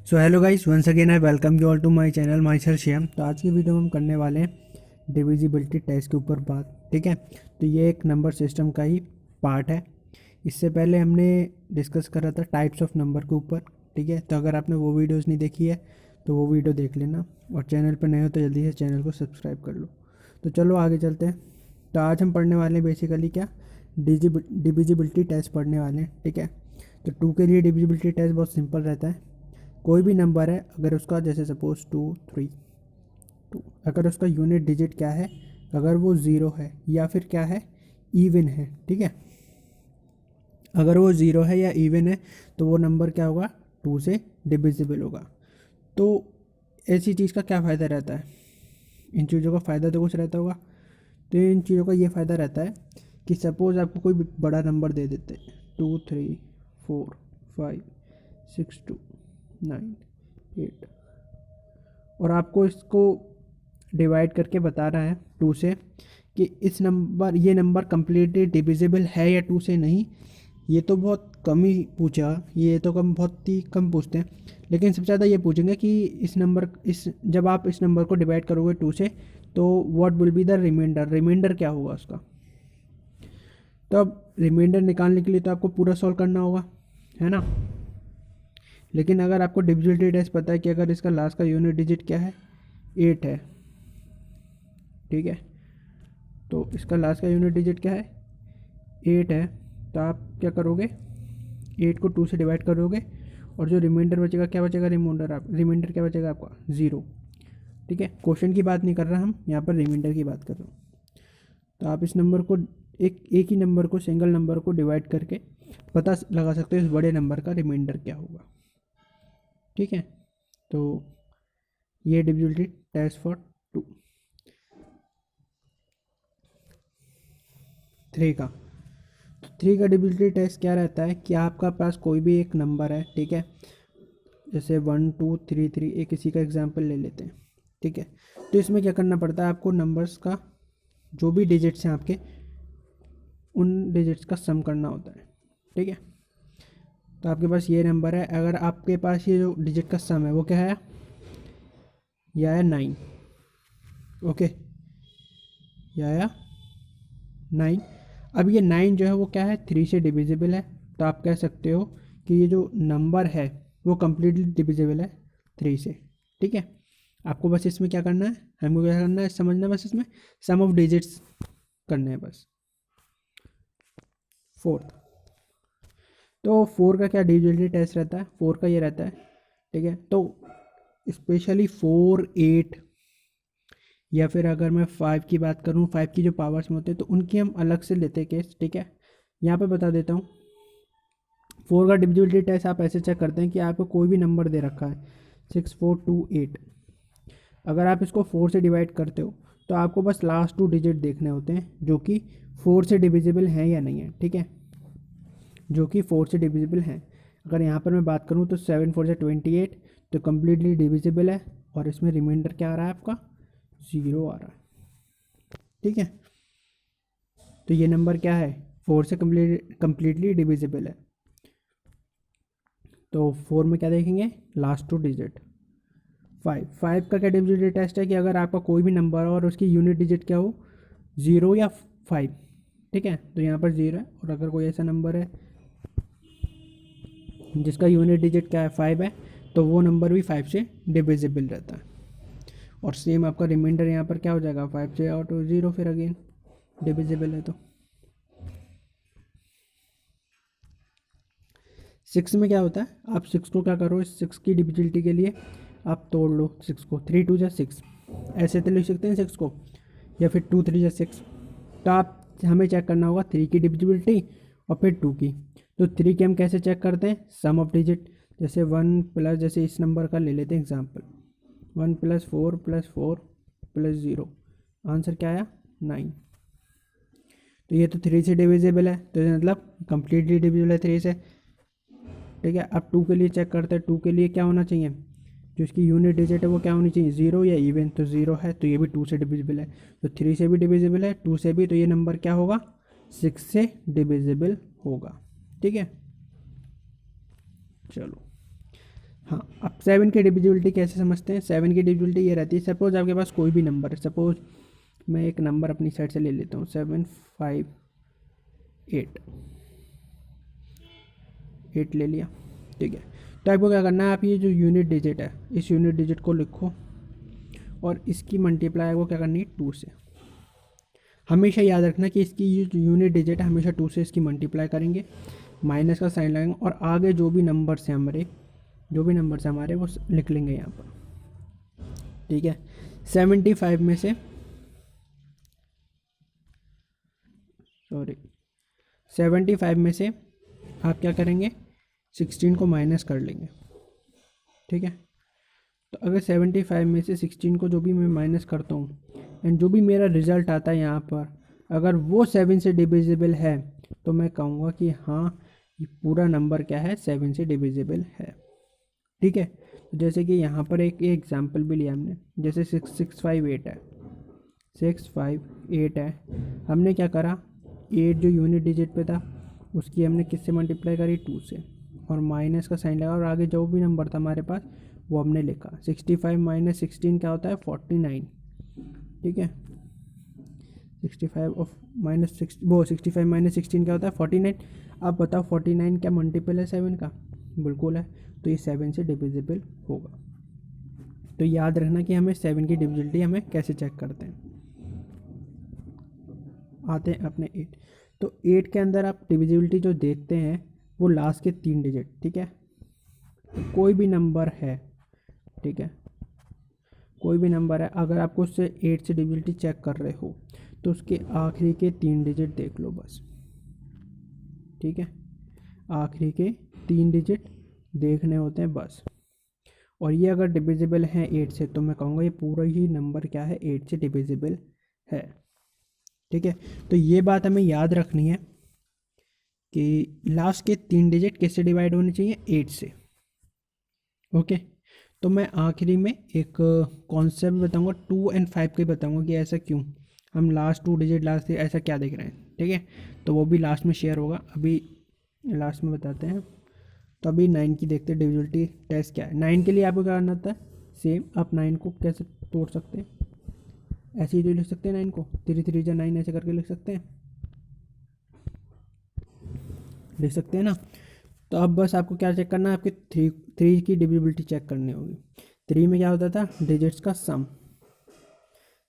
So hello guys, once again I welcome you all to my channel my sir Shyam. तो आज की video में हम करने वाले हैं डिविजिबिलिटी टेस्ट के ऊपर बात। ठीक है, तो ये एक नंबर सिस्टम का ही पार्ट है। इससे पहले हमने डिस्कस करा था टाइप्स ऑफ नंबर के ऊपर। ठीक है, तो अगर आपने वो वीडियोस नहीं देखी है तो वो वीडियो देख लेना, और चैनल पर नए हो तो जल्दी से चैनल को सब्सक्राइब कर लो। तो चलो आगे चलते हैं। तो आज हम पढ़ने वाले हैं बेसिकली क्या, डिविजिबिलिटी टेस्ट पढ़ने वाले हैं। ठीक है, तो 2 के लिए डिविजिबिलिटी टेस्ट बहुत सिंपल रहता है। कोई भी नंबर है, अगर उसका जैसे सपोज 2 3 2, अगर उसका यूनिट डिजिट क्या है, अगर वो ज़ीरो है या फिर क्या है, इवन है। ठीक है, अगर वो ज़ीरो है या इवन है तो वो नंबर क्या होगा, 2 से डिविजिबल होगा। तो ऐसी चीज़ का क्या फ़ायदा रहता है, इन चीज़ों का फ़ायदा तो कुछ रहता होगा। तो इन चीज़ों का ये फ़ायदा रहता है कि सपोज़ आपको कोई बड़ा नंबर दे देते हैं 2 3 4 5 6 2 9 8, और आपको इसको डिवाइड करके बताना है 2 से कि ये नंबर कम्प्लीटली डिविजिबल है या 2 से नहीं। ये तो बहुत कम ही पूछा, ये तो बहुत ही कम पूछते हैं। लेकिन सबसे ज़्यादा ये पूछेंगे कि जब आप इस नंबर को डिवाइड करोगे 2 से तो what will be the remainder क्या होगा उसका। तो अब रिमाइंडर निकालने के लिए तो आपको पूरा सॉल्व करना होगा, है ना। लेकिन अगर आपको डिविजिबिलिटी टेस्ट पता है कि अगर इसका लास्ट का यूनिट डिजिट क्या है, 8 है। ठीक है, तो इसका लास्ट का यूनिट डिजिट क्या है, 8 है। तो आप क्या करोगे, 8 को 2 से डिवाइड करोगे, और जो रिमाइंडर बचेगा क्या बचेगा, रिमाइंडर क्या बचेगा आपका, 0। ठीक है, क्वेश्चन की बात नहीं कर रहा हम यहाँ पर, रिमाइंडर की बात कर रहा हूँ। तो आप इस नंबर को एक ही नंबर को, सिंगल नंबर को डिवाइड करके पता लगा सकते हो इस बड़े नंबर का रिमाइंडर क्या होगा। ठीक है, तो ये डिविजिबिलिटी टेस्ट फॉर 2 3 का। तो 3 का डिविजिबिलिटी टेस्ट क्या रहता है कि आपका पास कोई भी एक नंबर है। ठीक है, जैसे 1 2 3 3, एक इसी का एग्जांपल ले लेते हैं। ठीक है, तो इसमें क्या करना पड़ता है आपको, नंबर्स का जो भी डिजिट्स हैं आपके, उन डिजिट्स का सम करना होता है। ठीक है, तो आपके पास ये नंबर है, अगर आपके पास ये जो डिजिट का सम है वो क्या है, यह है 9। ओके, यह है 9। अब ये 9 जो है वो क्या है, 3 से डिविजिबल है। तो आप कह सकते हो कि ये जो नंबर है वो कम्प्लीटली डिविजिबल है 3 से। ठीक है, आपको बस इसमें क्या करना है, हमको क्या करना है समझना है, बस इसमें सम ऑफ डिजिट्स करने हैं बस। 4, तो 4 का क्या डिविजिबिलिटी टेस्ट रहता है, 4 का ये रहता है। ठीक है, तो स्पेशली 4 8, या फिर अगर मैं 5 की बात करूँ, 5 की जो पावर्स में होते हैं तो उनकी हम अलग से लेते हैं केस। ठीक है, यहाँ पे बता देता हूँ। 4 का डिविजिबिलिटी टेस्ट आप ऐसे चेक करते हैं कि आपको कोई भी नंबर दे रखा है 6 4 2 8, अगर आप इसको 4 से डिवाइड करते हो तो आपको बस लास्ट 2 डिजिट देखने होते हैं जो कि 4 से डिविजिबल हैं या नहीं है। ठीक है, जो कि 4 से डिविजिबल हैं। अगर यहाँ पर मैं बात करूँ तो 7 4 से 28, तो कम्प्लीटली डिविजिबल है, और इसमें रिमाइंडर क्या आ रहा है आपका, 0 आ रहा है। ठीक है, तो ये नंबर क्या है, 4 से कम्प्लीटली डिविजिबल है। तो 4 में क्या देखेंगे, लास्ट 2 डिजिट। 5 का क्या डिविजिबिलिटी टेस्ट है कि अगर आपका कोई भी नंबर हो और उसकी यूनिट डिजिट क्या हो, 0 या 5। ठीक है, तो यहाँ पर 0 है, और अगर कोई ऐसा नंबर है जिसका यूनिट डिजिट क्या है, 5 है, तो वो नंबर भी 5 से डिविजिबल रहता है। और सेम आपका रिमाइंडर यहाँ पर क्या हो जाएगा, 5 से आउट 0, फिर अगेन डिविजिबल है। तो 6 में क्या होता है, आप 6 को क्या करो, इस 6 की डिविजिबिलिटी के लिए आप तोड़ लो 6 को, 3 2 जा 6, ऐसे तो लिख सकते हैं 6 को, या फिर 2 3 जा 6। तो आप हमें चेक करना होगा 3 की डिविजिबिलिटी और फिर 2 की। तो 3 की हम कैसे चेक करते हैं, सम ऑफ डिजिट, जैसे 1 प्लस, जैसे इस नंबर का ले लेते हैं एग्जांपल, 1 + 4 + 4 + 0, आंसर क्या आया, 9। तो ये तो 3 से डिविजिबल है, तो मतलब कम्प्लीटली डिविजिबल है 3 से। ठीक है, अब 2 के लिए चेक करते हैं, 2 के लिए क्या होना चाहिए, जो इसकी यूनिट डिजिट है वो क्या होनी चाहिए, 0 या इवन। तो 0 है, तो ये भी 2 से डिविजिबल है। तो 3 से भी डिविजिबल है, 2 से भी, तो ये नंबर क्या होगा, 6 से डिविजिबल होगा। ठीक है, चलो हाँ, अब 7 की डिविजिबिलिटी कैसे समझते हैं? 7 की डिविजिबिलिटी ये रहती है, सपोज आपके पास कोई भी नंबर है, सपोज मैं एक नंबर अपनी साइड से ले लेता हूँ 758 ले लिया, ठीक है। तो आपको क्या करना है, आप ये जो यूनिट डिजिट है इस यूनिट डिजिट को लिखो और इसकी मल्टीप्लाई आपको क्या करनी है 2 से। हमेशा याद रखना कि इसकी ये जो यूनिट डिजिट है हमेशा 2 से इसकी मल्टीप्लाई करेंगे, माइनस का साइन लगाएंगे और आगे जो भी नंबर्स हैं हमारे वो लिख लेंगे यहाँ पर, ठीक है। 75 में से 75 में से आप क्या करेंगे, 16 को माइनस कर लेंगे, ठीक है। तो अगर 75 में से 16 को जो भी मैं माइनस करता हूँ एंड जो भी मेरा रिज़ल्ट आता है यहाँ पर, अगर वो 7 से डिविजिबल है तो मैं कहूँगा कि हाँ ये पूरा नंबर क्या है, 7 से डिविजिबल है, ठीक है। तो जैसे कि यहाँ पर एक एग्जांपल भी लिया हमने, जैसे 658 है, 658 है, हमने क्या करा, 8 जो यूनिट डिजिट पे था उसकी हमने किससे मल्टीप्लाई करी, 2 से, और माइनस का साइन लगा और आगे जो भी नंबर था हमारे पास वो हमने लिखा। 65 माइनस 16 क्या होता है, 49, ठीक है। 65 ऑफ माइनस 65 माइनस 16 क्या होता है, 49। अब बताओ 49 क्या मल्टीपल है 7 का, बिल्कुल है, तो ये 7 से डिविजिबल होगा। तो याद रखना कि हमें 7 की डिविजिबिलिटी हमें कैसे चेक करते हैं। आते हैं अपने 8, तो 8 के अंदर आप डिविजिबिलिटी जो देखते हैं वो लास्ट के 3 डिजिट, ठीक है। तो कोई भी नंबर है, ठीक है, कोई भी नंबर है, अगर आपको उससे 8 से डिविजिबिलिटी चेक कर रहे हो तो उसके आखिरी के 3 डिजिट देख लो बस, ठीक है। आखिरी के 3 डिजिट देखने होते हैं बस, और ये अगर डिविजिबल है 8 से तो मैं कहूँगा ये पूरा ही नंबर क्या है, 8 से डिविजिबल है, ठीक है। तो ये बात हमें याद रखनी है कि लास्ट के 3 डिजिट किससे डिवाइड होने चाहिए, 8 से, ओके। तो मैं आखिरी में एक कॉन्सेप्ट बताऊंगा 2 और 5 के बताऊंगा कि ऐसा क्यों, हम लास्ट 2 डिजिट लास्ट से ऐसा क्या देख रहे हैं, ठीक है। तो वो भी लास्ट में शेयर होगा, अभी लास्ट में बताते हैं। तो अभी 9 की देखते हैं डिविजिबिलिटी टेस्ट क्या है। 9 के लिए आपको क्या करना होता है, सेम आप 9 को कैसे तोड़ सकते हैं, ऐसे ही तो लिख सकते हैं 9 को, 3 3 जा 9 ऐसे करके लिख सकते हैं ना। तो अब बस आपको क्या चेक करना है, आपके 3 की डिविजिबिलिटी चेक करनी होगी। 3 में क्या होता था, डिजिट्स का सम,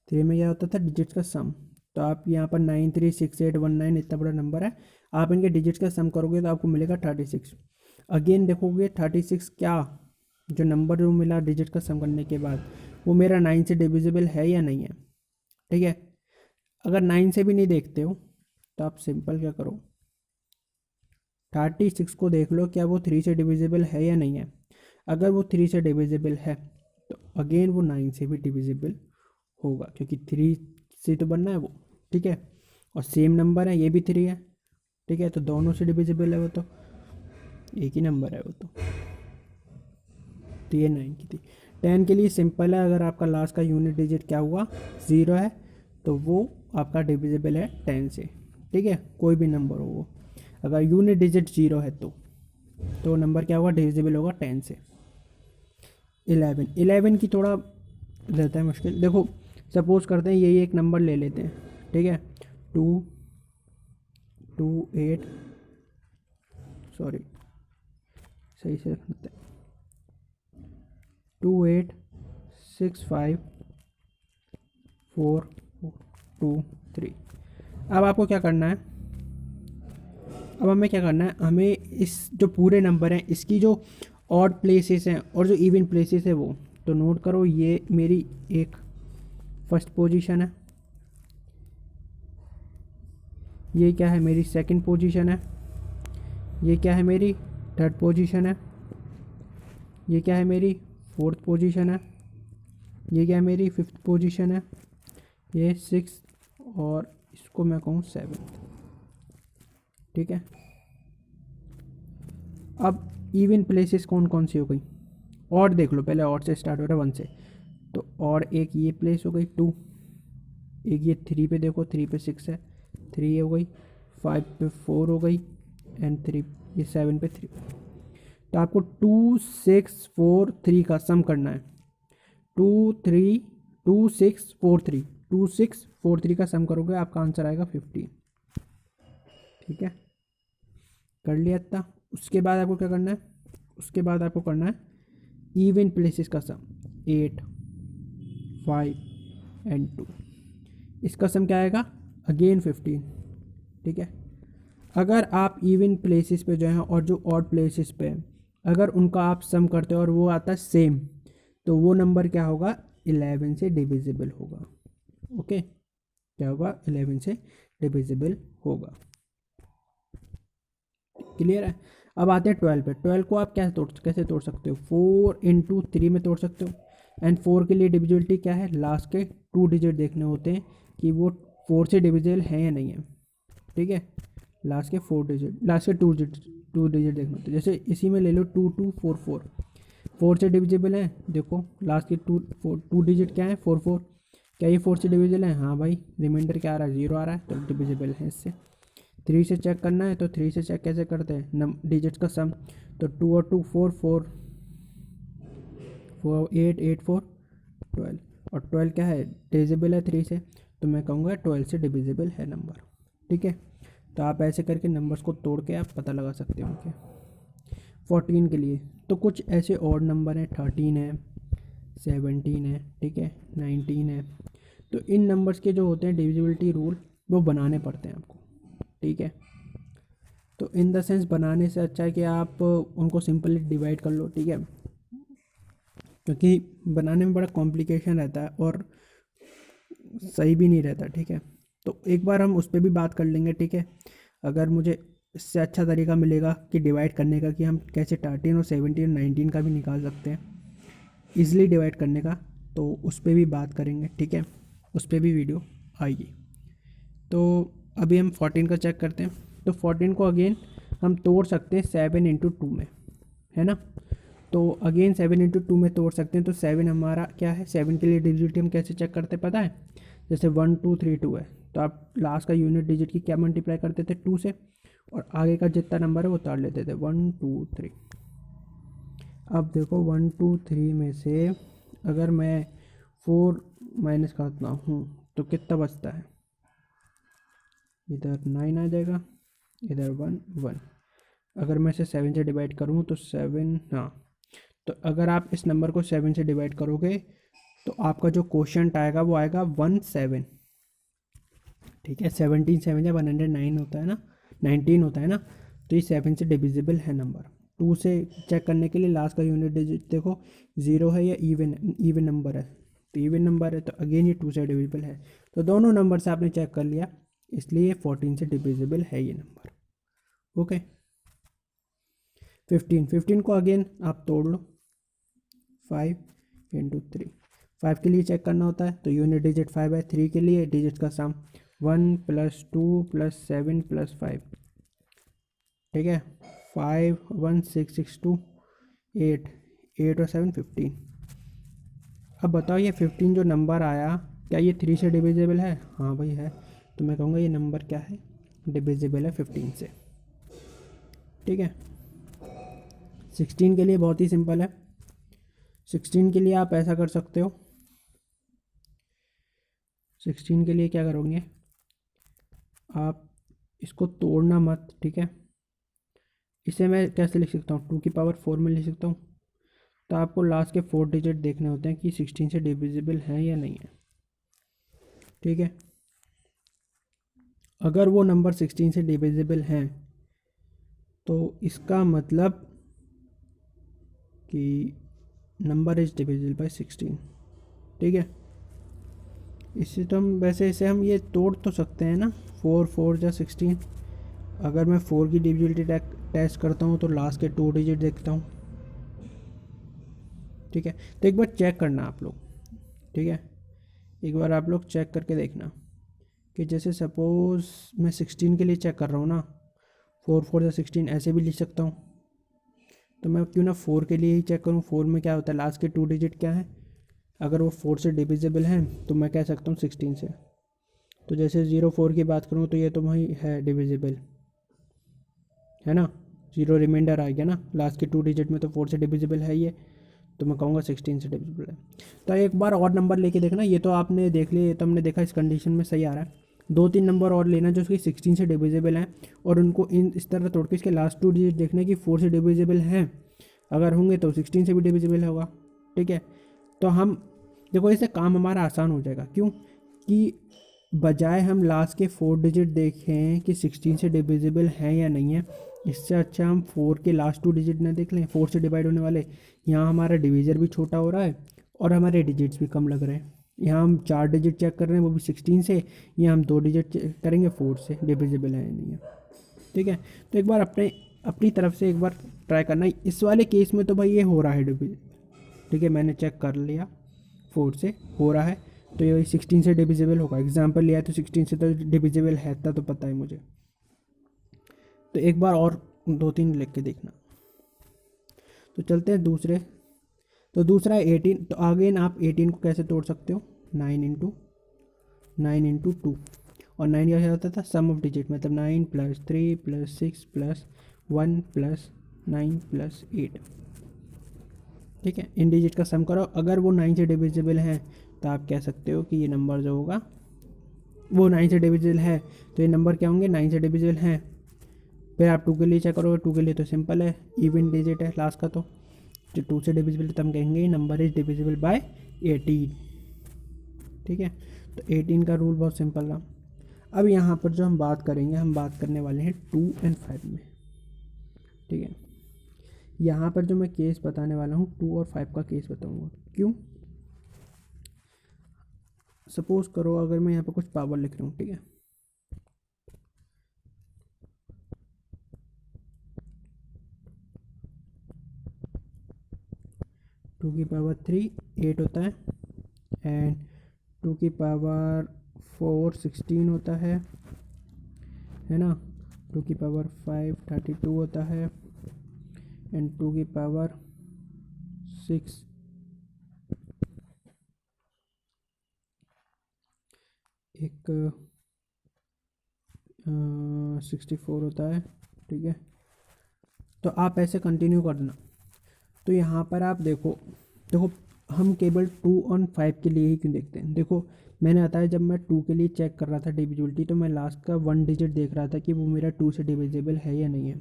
3 में क्या होता था, डिजिट्स का सम। तो आप यहाँ पर 936819 इतना बड़ा नंबर है, आप इनके डिजिट्स का सम करोगे तो आपको मिलेगा 36। अगेन देखोगे 36 क्या, जो नंबर जो मिला डिजिट का सम करने के बाद वो मेरा 9 से डिविजिबल है या नहीं है, ठीक है। अगर 9 से भी नहीं देखते हो तो आप सिंपल क्या करो, 36 को देख लो क्या वो 3 से डिविजिबल है या नहीं है। अगर वो 3 से डिविजिबल है तो अगेन वो 9 से भी डिविजिबल होगा, क्योंकि 3 से तो बनना है वो, ठीक है। और सेम नंबर है, ये भी 3 है, ठीक है, तो दोनों से डिविजिबल है वो, तो एक ही नंबर है वो तो ये 9 की थी। 10 के लिए सिंपल है, अगर आपका लास्ट का यूनिट डिजिट क्या हुआ, 0 है, तो वो आपका डिविजिबल है 10 से, ठीक है, कोई भी नंबर हो वो। अगर यूनिट डिजिट 0 है तो नंबर क्या होगा, डिविजिबल होगा 10 से। 11 की थोड़ा रहता है मुश्किल। देखो सपोज करते हैं यही एक नंबर ले लेते हैं, ठीक है, 228 सॉरी सही से रखते हैं, 2865423। अब आपको क्या करना है, अब हमें क्या करना है, हमें इस जो पूरे नंबर हैं इसकी जो ऑड प्लेसेस हैं और जो इवन प्लेसेस है वो तो नोट करो। ये मेरी एक फर्स्ट पोजीशन है, ये क्या है मेरी सेकंड पोजीशन है, ये क्या है मेरी थर्ड पोजीशन है, ये क्या है मेरी फोर्थ पोजीशन है, ये क्या है मेरी फिफ्थ पोजीशन है, ये सिक्स, और इसको मैं कहूँ सेवन्थ, ठीक है। अब इवन प्लेसेस कौन कौन सी हो गई, और देख लो, पहले और से स्टार्ट हो रहा है 1 से, तो और एक ये प्लेस हो गई 2, एक ये 3 पे देखो, 3 पे 6 है, 3 हो गई, 5 पे 4 हो गई, एंड 3 ये 7 पे 3। तो आपको 2643 का सम करना है। 2643 का सम करोगे आपका आंसर आएगा 15। ठीक है, कर लिया इतना। उसके बाद आपको क्या करना है, उसके बाद आपको करना है इवन प्लेसेस का सम, 8, 5 एंड 2। इसका सम क्या आएगा, अगेन 15। ठीक है, अगर आप इवन प्लेसेस पे जो हैं और जो ऑड प्लेसेस पे हैं, अगर उनका आप सम करते हो और वो आता है सेम, तो वो नंबर क्या होगा, 11 से डिविजिबल होगा। ओके, क्या होगा, 11 से डिविजिबल होगा। क्लियर है। अब आते हैं 12 पे। 12 को आप कैसे तोड़ सकते हो, 4 इंटू 3 में तोड़ सकते हो। एंड 4 के लिए डिविजिबिलिटी क्या है, लास्ट के 2 डिजिट देखने होते हैं कि वो 4 से डिविजिबल है या नहीं है। ठीक है, लास्ट के 4 डिजिट, लास्ट के 2 डिजिट देखना होते हैं। जैसे इसी में ले लो 2244, 4 से डिविजिबल है, देखो लास्ट के 2 डिजिट क्या है, 44। क्या ये 4 से डिविजिबल है, हाँ भाई। रिमाइंडर क्या आ रहा है, 0 आ रहा है, तो डिविजिबल है इससे। 3 से चेक करना है, तो 3 से चेक कैसे करते हैं, डिजिट्स का सम। तो 2 और 2 4, 4 8, 8 4 12, और 12 क्या है, डिविजिबल है 3 से, तो मैं कहूँगा 12 से डिविजिबल है नंबर। ठीक है, तो आप ऐसे करके नंबर्स को तोड़ के आप पता लगा सकते हो उनके। 14 के लिए तो कुछ ऐसे और नंबर हैं, 13 है, 17 है, ठीक है, 19 है। तो इन नंबर्स के जो होते हैं डिविजिबिलिटी रूल वो बनाने पड़ते हैं आपको। ठीक है, तो इन द सेंस बनाने से अच्छा है कि आप उनको सिंपली डिवाइड कर लो। ठीक है, क्योंकि बनाने में बड़ा कॉम्प्लिकेशन रहता है और सही भी नहीं रहता। ठीक है, तो एक बार हम उस पर भी बात कर लेंगे। ठीक है, अगर मुझे इससे अच्छा तरीका मिलेगा कि डिवाइड करने का, कि हम कैसे 13 और 17 और 19 का भी निकाल सकते हैं ईज़िली डिवाइड करने का, तो उस पर भी बात करेंगे। ठीक है, उस पर भी वीडियो आएगी। तो अभी हम 14 का चेक करते हैं। तो 14 को अगेन हम तोड़ सकते हैं 7 इंटू 2 में, है ना। तो अगेन 7 इंटू 2 में तोड़ सकते हैं। तो 7 हमारा क्या है, 7 के लिए डिजिट हम कैसे चेक करते हैं पता है, जैसे 1 2 3 2 है, तो आप लास्ट का यूनिट डिजिट की क्या मल्टीप्लाई करते थे, 2 से, और आगे का जितना नंबर है वो उतार लेते थे, 1 2 3। अब देखो 1 2 3 में से अगर मैं 4 माइनस करता हूँ तो कितना बचता है, इधर 9 आ जाएगा, इधर 1 1। अगर मैं इसे 7 से डिवाइड करूँ तो 7, हाँ, तो अगर आप इस नंबर को 7 से डिवाइड करोगे तो आपका जो क्वोशंट आएगा वो आएगा 17। ठीक है, 17 7 या 109 होता है ना, 19 होता है ना, तो ये 7 से डिविजिबल है नंबर। 2 से चेक करने के लिए लास्ट का यूनिट डिजिट देखो 0 है या इवन नंबर है, तो इवन नंबर है तो अगेन ये 2 से डिविजिबल है। तो दोनों नंबर से आपने चेक कर लिया, इसलिए 14 से डिविजिबल है ये नंबर। ओके, 15 को अगेन आप तोड़ लो, 5 इंटू 3। 5 के लिए चेक करना होता है तो यूनिट डिजिट 5 है। 3 के लिए डिजिट का सम 1 + 2 + 7 + 5। ठीक है, 5 1 6 6 2 8, 8 और 7 15। अब बताओ ये 15 जो नंबर आया क्या ये 3 से डिविजिबल है, हाँ भाई है, तो मैं कहूँगा ये नंबर क्या है, डिविजिबल है 15 से। ठीक है, 16 के लिए बहुत ही सिंपल है। 16 के लिए आप ऐसा कर सकते हो, 16 के लिए क्या करोगे, आप इसको तोड़ना मत। ठीक है, इसे मैं कैसे लिख सकता हूँ, 2 की पावर 4 में लिख सकता हूँ। तो आपको लास्ट के 4 डिजिट देखने होते हैं कि 16 से डिविजिबल है या नहीं है। ठीक है, अगर वो नंबर 16 से डिविजिबल हैं तो इसका मतलब कि नंबर इज डिविजिबल बाय 16। ठीक है, इससे तो हम वैसे इसे हम ये तोड़ तो सकते हैं ना, 4 4 या 16। अगर मैं 4 की डिविजिबिलिटी टेस्ट करता हूँ तो लास्ट के 2 डिजिट देखता हूँ। ठीक है, तो एक बार चेक करना आप लोग। ठीक है, एक बार आप लोग चेक करके देखना कि जैसे सपोज़ मैं 16 के लिए चेक कर रहा हूँ ना, 4 4 या 16 ऐसे भी लिख सकता हूँ। तो मैं क्यों ना 4 के लिए ही चेक करूँ। 4 में क्या होता है, लास्ट के 2 डिजिट क्या है, अगर वो 4 से डिविजिबल हैं तो मैं कह सकता हूँ 16 से। तो जैसे 0 4 की बात करूँ तो ये तो वही है डिविजिबल, है ना। जीरो रिमाइंडर आ गया ना लास्ट के 2 डिजिट में, तो 4 से डिविजिबल है ये, तो मैं कहूँगा 16 से डिविजिबल है। तो एक बार और नंबर लेके देखना, ये तो आपने देख लिया, ये तो हमने देखा इस कंडीशन में सही आ रहा है। 2-3 नंबर और लेना जो उसकी 16 से डिविजिबल हैं, और उनको इस तरह तोड़ के इसके लास्ट 2 डिजिट देखने कि 4 से डिविजिबल हैं, अगर होंगे तो 16 से भी डिविजिबल होगा। ठीक है, तो हम देखो इससे काम हमारा आसान हो जाएगा। क्यों कि बजाय हम लास्ट के 4 डिजिट देखें कि 16 से डिविजिबल हैं या नहीं है, इससे अच्छा हम 4 के लास्ट 2 डिजिट ना देख लें, 4 से डिवाइड होने वाले। यहाँ हमारा डिवीज़र भी छोटा हो रहा है और हमारे डिजिट्स भी कम लग रहे हैं। यहाँ हम 4 डिजिट चेक कर रहे हैं वो भी 16 से, यहाँ हम 2 डिजिट चेक करेंगे 4 से, डिविजिबल है या नहीं है। ठीक है, तो एक बार अपनी तरफ से एक बार ट्राई करना। इस वाले केस में तो भाई ये हो रहा है डिविजिबल। ठीक है, मैंने चेक कर लिया 4 से हो रहा है, तो ये 16 से डिविजिबल होगा। एग्जाम्पल लिया है तो 16 से तो डिविजिबल है, इतना तो पता है मुझे। तो एक बार और 2-3 लिख के देखना। तो चलते हैं दूसरे। तो दूसरा है 18। तो अगेन आप 18 को कैसे तोड़ सकते हो, 9 इंटू 2। और 9 कैसे होता था, सम ऑफ डिजिट, मतलब 9 + 3 + 6 + 1 + 9 + 8। ठीक है, इन डिजिट का सम करो, अगर वो 9 से डिविजिबल है तो आप कह सकते हो कि ये नंबर जो होगा वो 9 से डिविजिबल है, तो ये नंबर क्या होंगे, 9 से डिविजिबल हैं। फिर आप 2 के लिए चेक करोगे, 2 के लिए तो सिंपल है, इवन डिजिट है लास्ट का, तो जो 2 से डिविजिबल है तो हम कहेंगे नंबर इज डिविजिबल बाय 18। ठीक है, तो 18 का रूल बहुत सिंपल रहा। अब यहाँ पर जो हम बात करेंगे, हम बात करने वाले हैं 2 और 5 में। ठीक है, यहाँ पर जो मैं केस बताने वाला हूँ 2 और 5 का केस बताऊँगा। क्यों, सपोज करो अगर मैं यहाँ पर कुछ पावर लिख रहा हूँ। ठीक है, टू की पावर 3 8 होता है, एंड 2 की पावर 4 16 होता है ना। 2 की पावर 5 32 होता है, एंड 2 की पावर 6 एक 64 होता है। ठीक है, तो आप ऐसे कंटिन्यू करना। तो यहाँ पर आप देखो हम केवल 2 और 5 के लिए ही क्यों देखते हैं। देखो मैंने बताया जब मैं 2 के लिए चेक कर रहा था डिविजिबिलिटी, तो मैं लास्ट का 1 डिजिट देख रहा था कि वो मेरा 2 से डिविजिबल है या नहीं है।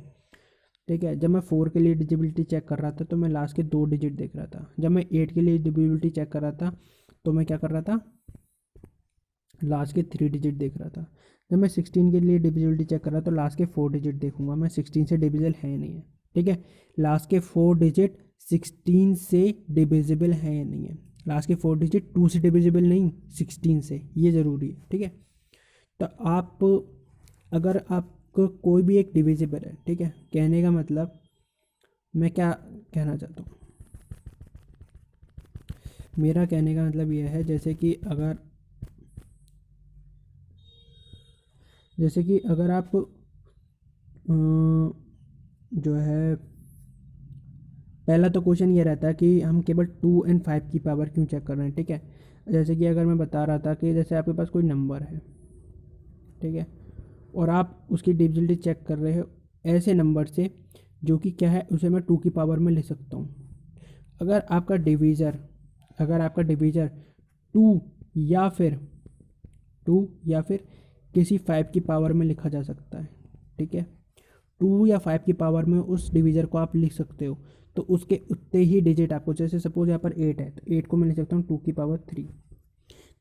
ठीक है, जब मैं 4 के लिए डिविजिबिलिटी चेक कर रहा था तो मैं लास्ट के 2 डिजिट देख रहा था। जब मैं 8 के लिए डिविजिबिलिटी चेक कर रहा था तो मैं क्या कर रहा था, लास्ट के 3 डिजिट देख रहा था। जब मैं 16 के लिए डिविजिबिलिटी चेक कर रहा था तो लास्ट के 4 डिजिट देखूंगा मैं 16 से डिविजिबल है या नहीं है। ठीक है, लास्ट के 4 डिजिट 16 से डिविजिबल है या नहीं है। लास्ट के 4 डिजिट 2 से डिविजिबल नहीं, 16 से, ये ज़रूरी है। ठीक है, तो आप अगर आपको कोई भी एक डिविजिबल है, ठीक है, कहने का मतलब मैं क्या कहना चाहता हूँ, मेरा कहने का मतलब यह है जैसे कि अगर आप जो है, पहला तो क्वेश्चन ये रहता है कि हम केवल 2 और 5 की पावर क्यों चेक कर रहे हैं। ठीक है, जैसे कि अगर मैं बता रहा था कि जैसे आपके पास कोई नंबर है, ठीक है, और आप उसकी डिविजिबिलिटी चेक कर रहे हो ऐसे नंबर से जो कि क्या है, उसे मैं 2 की पावर में ले सकता हूँ। अगर आपका डिवीज़र 2 या फिर 2 या फिर किसी 5 की पावर में लिखा जा सकता है। ठीक है, 2 या 5 की पावर में उस डिवीज़र को आप लिख सकते हो, तो उसके उतने ही डिजिट आपको, जैसे सपोज यहाँ पर 8 है तो 8 को मैं लिख सकता हूँ 2 की पावर 3।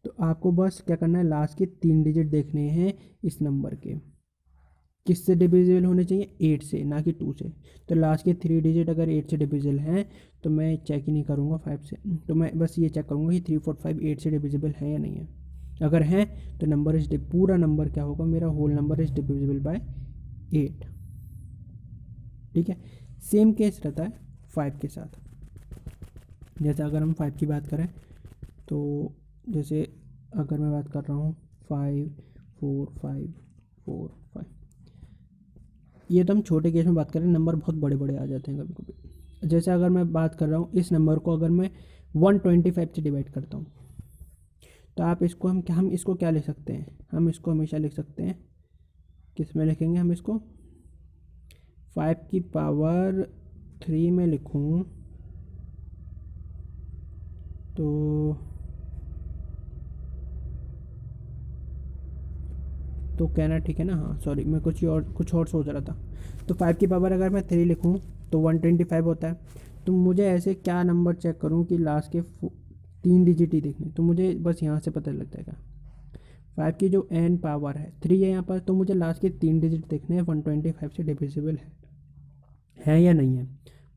तो आपको बस क्या करना है, लास्ट के 3 डिजिट देखने हैं इस नंबर के, किससे डिविजिबल होने चाहिए, 8 से, ना कि 2 से। तो लास्ट के 3 डिजिट अगर 8 से डिविजिबल हैं तो मैं चेक ही नहीं करूँगा 5 से, तो मैं बस ये चेक करूँगा कि 3 4 5 8 से डिविजिबल है या नहीं है। अगर हैं तो नंबर इज पूरा नंबर क्या होगा, मेरा whole number is divisible by 8। ठीक है, सेम केस रहता है 5 के साथ। जैसे अगर हम 5 की बात करें तो जैसे अगर मैं बात कर रहा हूँ 5 4 5 4 5, ये तो हम छोटे केस में बात करें, नंबर बहुत बड़े बड़े आ जाते हैं कभी कभी। जैसे अगर मैं बात कर रहा हूँ इस नंबर को अगर मैं 125 से डिवाइड करता हूँ, तो आप इसको हम इसको क्या लिख सकते हैं, हम इसको हमेशा लिख सकते हैं, किस में लिखेंगे हम इसको, 5 की पावर 3 में लिखूं तो कहना ठीक है ना। हाँ सॉरी, मैं कुछ और सोच रहा था। तो 5 की पावर अगर मैं 3 लिखूं तो 125 होता है। तो मुझे ऐसे क्या नंबर चेक करूं कि लास्ट के 3 डिजिट ही देखने, तो मुझे बस यहाँ से पता लग जाएगा। 5 की जो n पावर है 3 है यहाँ पर, तो मुझे लास्ट के 3 डिजिट देखने हैं 125 से डिविजिबल है या नहीं है।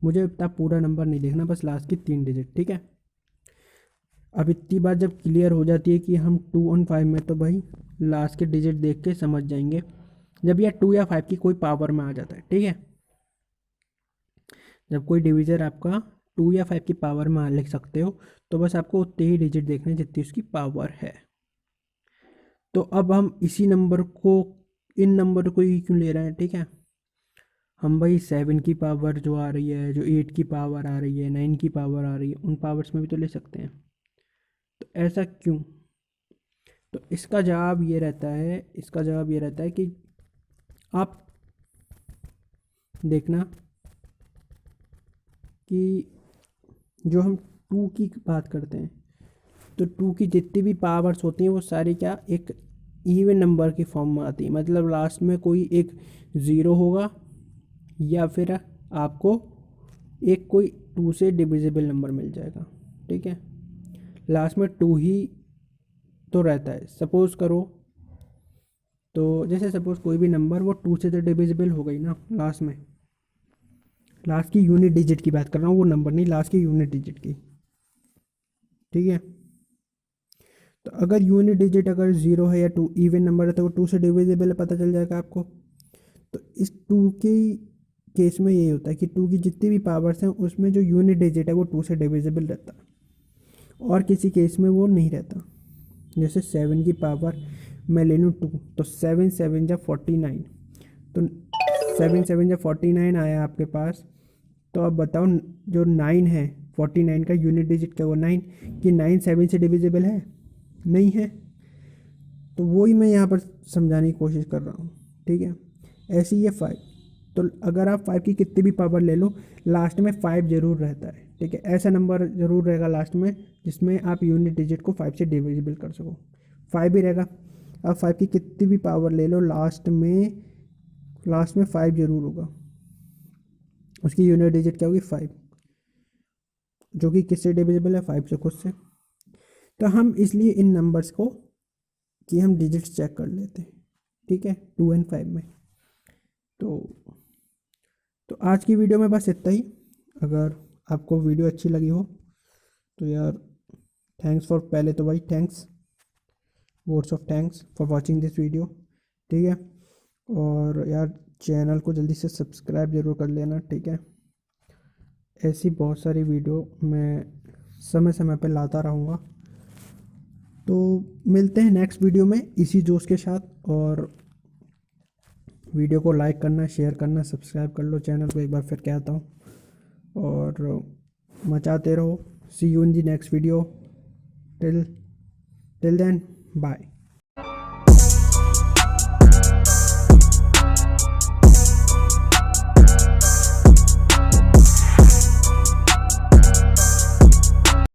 मुझे इतना पूरा नंबर नहीं देखना, बस लास्ट की 3 डिजिट, ठीक है। अब इतनी बात जब क्लियर हो जाती है कि हम 2 और 5 में, तो भाई लास्ट के डिजिट देख के समझ जाएंगे जब यह 2 या 5 की कोई पावर में आ जाता है, ठीक है। जब कोई डिविजन आपका 2 या 5 की पावर में लिख सकते हो, तो बस आपको उतने ही डिजिट देखने जितनी उसकी पावर है। तो अब हम इसी नंबर को, इन नंबर को ही क्यों ले रहे हैं, ठीक है। हम भाई 7 की पावर जो आ रही है, जो 8 की पावर आ रही है, 9 की पावर आ रही है, उन पावर्स में भी तो ले सकते हैं। तो ऐसा क्यों? तो इसका जवाब ये रहता है, कि आप देखना कि जो हम 2 की बात करते हैं, तो 2 की जितनी भी पावर्स होती हैं वो सारी क्या एक इवन नंबर की फॉर्म में आती है। मतलब लास्ट में कोई एक ज़ीरो होगा या फिर आपको एक कोई 2 से डिविजिबल नंबर मिल जाएगा, ठीक है। लास्ट में 2 ही तो रहता है। सपोज़ करो, तो जैसे सपोज़ कोई भी नंबर वो 2 से तो डिविजिबल हो गई ना लास्ट में। लास्ट की यूनिट डिजिट की बात कर रहा हूँ, वो नंबर नहीं, लास्ट की यूनिट डिजिट की, ठीक है। तो अगर यूनिट डिजिट अगर 0 है या 2 इवन नंबर है, तो वो 2 से डिविजिबल है, पता चल जाएगा आपको। तो इस 2 के केस में यही होता है कि 2 की जितनी भी पावर्स हैं उसमें जो यूनिट डिजिट है वो 2 से डिविजिबल रहता है, और किसी केस में वो नहीं रहता। जैसे 7 की पावर मैं ले लूँ 2, तो 7 7 जा 49, तो 7 7 जा 49 आया आपके पास। तो अब बताओ जो 9 है, 49 का यूनिट डिजिट क्या वो 9, कि 9 7 से डिविजिबल है? नहीं है। तो वही मैं यहाँ पर समझाने की कोशिश कर रहा हूँ, ठीक है। ऐसे ही है 5। तो अगर आप 5 की कितनी भी पावर ले लो, लास्ट में 5 जरूर रहता है, ठीक है। ऐसा नंबर जरूर रहेगा लास्ट में जिसमें आप यूनिट डिजिट को 5 से डिविजिबल कर सको, 5 ही रहेगा। अब 5 की कितनी भी पावर ले लो, लास्ट में 5 जरूर होगा। उसकी यूनिट डिजिट क्या होगी? 5, जो कि किससे डिविजिबल है? 5 से, खुद से। तो हम इसलिए इन नंबर्स को कि हम डिजिट्स चेक कर लेते हैं, ठीक है, 2 और 5 में। तो आज की वीडियो में बस इतना ही। अगर आपको वीडियो अच्छी लगी हो तो यार थैंक्स फॉर, पहले तो भाई thanks, words of thanks for watching this video, ठीक है। और यार चैनल को जल्दी से सब्सक्राइब ज़रूर कर लेना, ठीक है। ऐसी बहुत सारी वीडियो मैं समय समय पर लाता रहूँगा। तो मिलते हैं नेक्स्ट वीडियो में इसी जोश के साथ। और वीडियो को लाइक करना, शेयर करना, सब्सक्राइब कर लो चैनल को, एक बार फिर कहता हूँ। और मचाते रहो। See you in the next video. Till then bye.